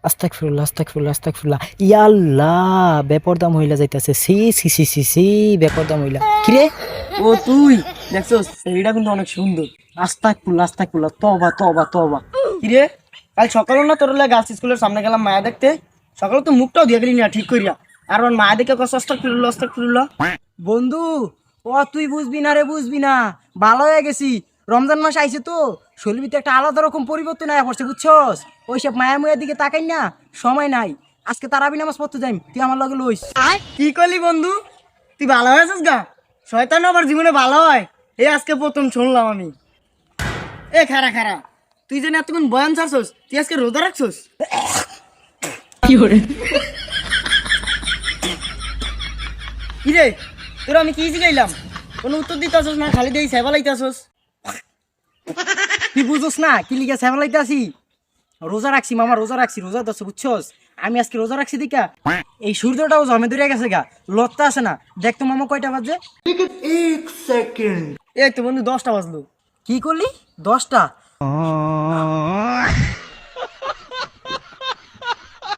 আস্তাগফিরুল্লাহ আস্তাগফিরুল্লাহ আস্তাগফিরুল্লাহ। ইয়া আল্লাহ, বেপরদা মহিলা যাইতাছে। সি সি সি সি সি, বেপরদা মহিলা। কিরে, ও তুই দেখছস এইটা কিন্তু অনেক সুন্দর। আস্তাগফিরুল্লাহ আস্তাগফিরুল্লাহ, তওবা তওবা তওবা। কিরে, কাল সকালে না তোর লাগে গার্লস স্কুলের সামনে গেলাম মায়া দেখতে, সকালে তো মুখটাও দিয়ে গেলি না ঠিক করিয়া, আর ওর মায়া দেখে কষ্ট আস্তাগফিরুল্লাহ আস্তাগফিরুল্লাহ। বন্ধু, ও তুই বুঝবি না রে, বুঝবি না। ভালো হয়ে গেছি, রমজান মাস আইছে তো, শরীর ভিতরে একটা আলাদা রকম পরিবর্তন আয়া পড়ছে, বুঝছস? ওইসব মায়া মুয়ার দিকে তাকাই না, সময় নাই। আজকে তারাবি নামাজ পড়তে যাই, তুই আমার লগে লইস। কি করলি বন্ধু, তুই ভালো হয়েছিস গা? শয়তান আবার জীবনে ভালো হয়, এই আজকে প্রথম শুনলাম আমি। এ খারা খারা, তুই যেন এতক্ষণ বয়ান ছাড়ছস, তুই আজকে রোজা রাখছস? কি রে, তোর আমি কি শিখাইলাম? কোনো উত্তর দিতেছস না, খালি দিয়ে সেবা লাইতেছস। তুই বুঝোস না কি লিখে সেভেলাইতে আসি? রোজা রাখছি মামা, রোজা রাখছি, রোজা দশ, বুঝছস? আমি আজকে রোজা রাখছি দিকা এই সূর্যটাও জমে ধরে গেছে গা, লত্তা আসে না। দেখ তো মামা কয়টা বাজে। এই তো বন্ধু 10টা বাজলো। কি করলি? 10টা?